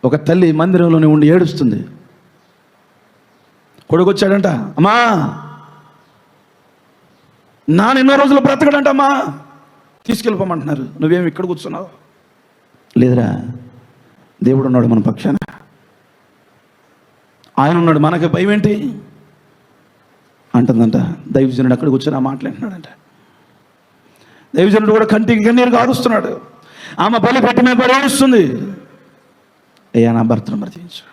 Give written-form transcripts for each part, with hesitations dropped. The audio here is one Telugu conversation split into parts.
ఒక తల్లి మందిరంలోనే ఉండి ఏడుస్తుంది. కొడుకు వచ్చాడంట, అమ్మా నాన్న ఎన్నో రోజులు బ్రతకడంటమ్మా, తీసుకెళ్ళిపోమంటున్నారు, నువ్వేమి ఇక్కడ కూర్చున్నావు? లేదురా, దేవుడు ఉన్నాడు మన పక్షాన, ఆయన ఉన్నాడు, మనకి భయం ఏంటి అంటుందంట. దైవజనుడు అక్కడ కూర్చొని ఆ మాట్లాడుతున్నాడంట. దైవజనుడు కూడా కంటికి కన్నీరు కారుస్తున్నాడు. ఆమె బలి పెట్టి మీద పడి ఏడుస్తుంది, అయ్యా నా భర్తను బ్రతికించు.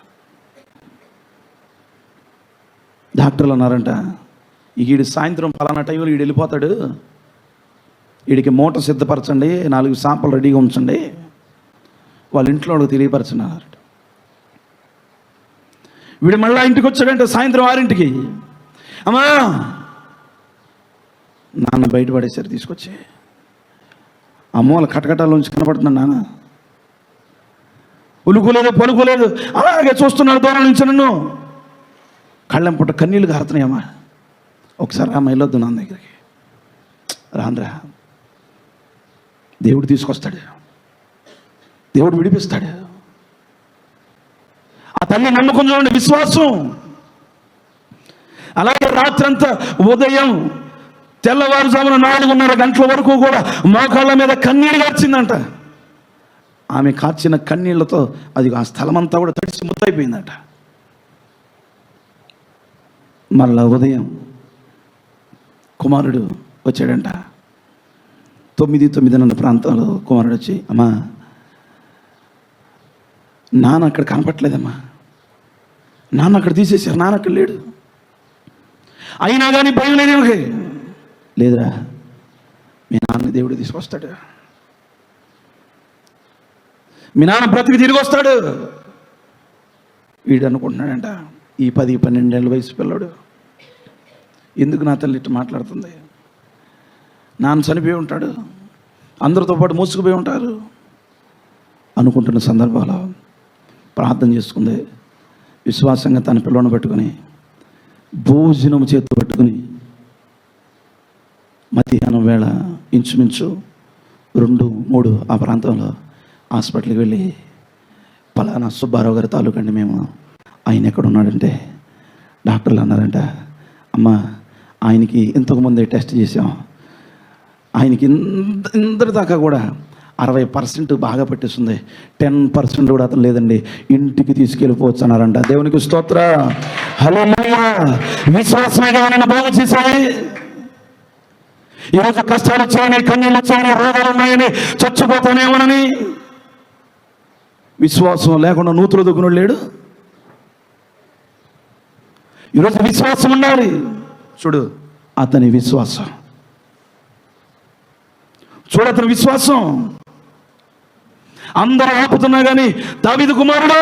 డాక్టర్లు అన్నారంట, ఈడు సాయంత్రం ఫలానా టైంలో ఈడు వెళ్ళిపోతాడు, వీడికి మూట సిద్ధపరచండి, 4 సాంపలు రెడీగా ఉంచండి, వాళ్ళ ఇంట్లో వాళ్ళకి తెలియపరచండి అన్నారట. వీడు మళ్ళీ ఇంటికి వచ్చాడంటే సాయంత్రం 6ంటికి, అమ్మా నాన్న బయటపడేసరి తీసుకొచ్చి అమ్మోళ్ళ కటకటాల్లోంచి కనపడుతున్నాను, నాన్న ఉలుకోలేదు పలుకోలేదు, అలాగే చూస్తున్నాడు దూరం నుంచి నన్ను, కళ్ళెం పుట్ట కన్నీళ్ళు కారుతున్నాయమ్మా, ఒకసారి అమ్మ వెళ్ళొద్దు నాన్న దగ్గరికి. రాంద్రా, దేవుడు తీసుకొస్తాడు, దేవుడు విడిపిస్తాడు. ఆ తల్లి నమ్మకం చూడండి, విశ్వాసం. అలాగే రాత్రంతా ఉదయం తెల్లవారుజామున 4:30 గంటల వరకు కూడా మోకాళ్ళ మీద కన్నీరు కార్చిందంట. ఆమె కార్చిన కన్నీళ్లతో అది ఆ స్థలమంతా కూడా తడిసి ముద్దయిపోయిందంట. మళ్ళా ఉదయం కుమారుడు వచ్చాడంట. 9:09 ప్రాంతంలో కుమారుడు వచ్చి, అమ్మా నాన్న అక్కడ కనపట్లేదమ్మా, నాన్న అక్కడ తీసేశారు, నాన్న అక్కడ లేడు. అయినా కానీ భయం లేదు ఏమిటి? లేదురా, మీ నాన్న దేవుడు తీసుకొస్తాడు, మీ నాన్న బ్రతికి తిరిగి వస్తాడు. వీడు అనుకుంటున్నాడంట, ఈ 10-12 ఏళ్ళ వయసు పిల్లడు ఎందుకు నా తల్లి ఇట్లా మాట్లాడుతుంది, నాన్న చనిపోయి ఉంటాడు, అందరితో పాటు మూసుకుపోయి ఉంటారు అనుకుంటున్న సందర్భాలు ప్రార్థన చేసుకుంది. విశ్వాసంగా తన పిల్లను పట్టుకుని భోజనం చేతి పట్టుకుని మధ్యాహ్నం వేళ ఇంచుమించు 2-3 ఆ ప్రాంతంలో హాస్పిటల్కి వెళ్ళి, పలానా సుబ్బారావు గారి తాలూకండి మేము, ఆయన ఎక్కడ ఉన్నాడంటే డాక్టర్లు అన్నారంట, అమ్మ ఆయనకి ఇంతకుముందే టెస్ట్ చేసాం, ఆయనకి ఇందరి దాకా కూడా 60% బాగా పట్టేస్తుంది, 10% కూడా అతను లేదండి, ఇంటికి తీసుకెళ్ళిపోవచ్చు అన్నారంట. దేవునికి స్తోత్ర. హల్లెలూయా. విశ్వాసమే బాగా చేశాయి. ఈరోజు కష్టాలు వచ్చాయని, కన్నీళ్ళు వచ్చాయని, రోగాలు ఉన్నాయని, చచ్చిపోతానేమోనని విశ్వాసం లేకుండా నూతులు దొక్కునోడు లేడు. ఈరోజు విశ్వాసం ఉండాలి. చూడు అతని విశ్వాసం, చూడు అతని విశ్వాసం. అందరూ ఆపుతున్నా కానీ దావీదు కుమారుడు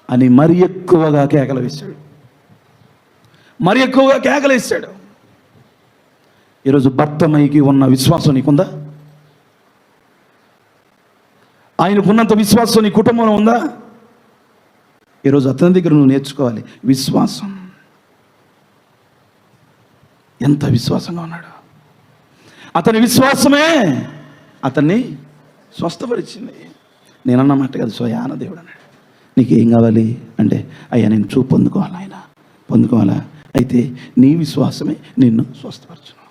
అని మరి ఎక్కువగా కేకలు వేశాడు, మరి ఎక్కువగా కేకలు వేశాడు. ఈరోజు భర్తమయ్యకి ఉన్న విశ్వాసం నీకుందా? ఆయనకున్నంత విశ్వాసం నీ కుటుంబంలో ఉందా? ఈరోజు అతని దగ్గర నువ్వు నేర్చుకోవాలి విశ్వాసం. ఎంత విశ్వాసంగా ఉన్నాడు. అతని విశ్వాసమే అతన్ని స్వస్థపరిచింది. నేనన్నమాట కదా, స్వయాన దేవుడు అన్నాడు, నీకేం కావాలి అంటే, అయ్యా నేను చూపు పొందుకోవాలి, ఆయన పొందుకోవాలా, అయితే నీ విశ్వాసమే నిన్ను స్వస్థపరచును.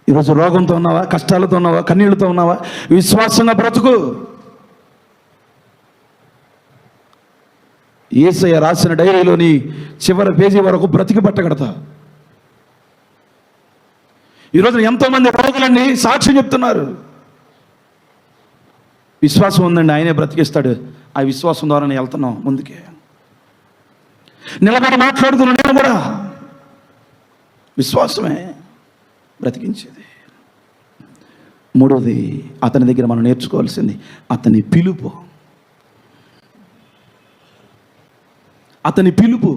ఈరోజు రోగంతో ఉన్నావా, కష్టాలతో ఉన్నావా, కన్నీళ్లతో ఉన్నావా, విశ్వాసంగా బ్రతుకు. యేసయ్య రాసిన డైరీలోని చివరి పేజీ వరకు బ్రతికి పట్టగడతా. ఈరోజు ఎంతోమంది రోగులన్నీ సాక్ష్యం చెప్తున్నారు, విశ్వాసం ఉందండి, ఆయనే బ్రతికిస్తాడు. ఆ విశ్వాసం ద్వారానే వెళ్తున్నాం ముందుకే. నిలబడి మాట్లాడుతున్నా నేను కూడా, విశ్వాసమే బ్రతికించేది. మూడోది అతని దగ్గర మనం నేర్చుకోవాల్సింది అతని పిలుపు. అతని పిలుపు,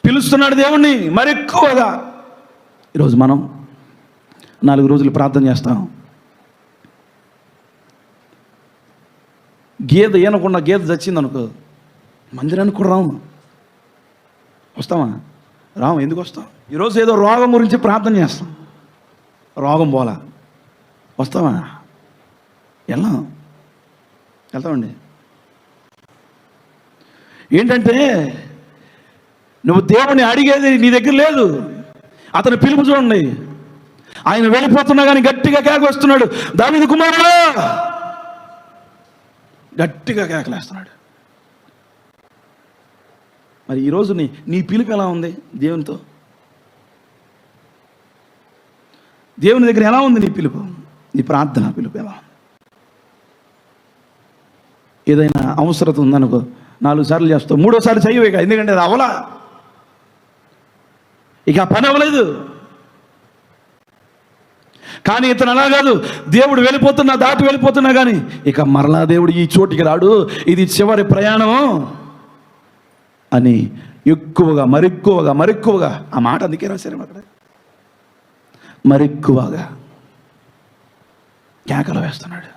పిలుస్తున్నాడు దేవుణ్ణి మరెక్కువగా. ఈరోజు మనం 4 రోజులు ప్రార్థన చేస్తాం. గేదె ఏనకుండా గేదె చచ్చింది అనుకో, మందిరానికి కూడా రాము. వస్తామా? రాము. ఎందుకు వస్తాం? ఈరోజు ఏదో రోగం గురించి ప్రార్థన చేస్తాం, రోగం పోలా, వస్తామా? ఎలా? వెళ్తామండి. ఏంటంటే నువ్వు దేవుని అడిగేది నీ దగ్గర లేదు. అతని పిలుపు చూడండి, ఆయన వెళ్ళిపోతున్నా కానీ గట్టిగా కేక వస్తున్నాడు, దావీదు కుమారుడా, గట్టిగా కేకలేస్తున్నాడు. మరి ఈరోజు నీ పిలుపు ఎలా ఉంది దేవునితో? దేవుని దగ్గర ఎలా ఉంది నీ పిలుపు? నీ ప్రార్థన పిలుపు ఎలా ఉంది? ఏదైనా అవసరత ఉందనుకో, 4 సార్లు చేస్తావు, 3వ సారి చెయ్యవు ఇక, ఎందుకంటే అది అవలా, ఇక ఆ పని అవ్వలేదు. కానీ ఇతను అలా కాదు, దేవుడు దాటి వెళ్ళిపోతున్నా కానీ ఇక మరలా దేవుడు ఈ చోటికి రాడు, ఇది చివరి ప్రయాణం అని మరెక్కువగా ఆ మాట అందుకే రాశారు అక్కడ, మరెక్కువగా కేకలు వేస్తున్నాడు.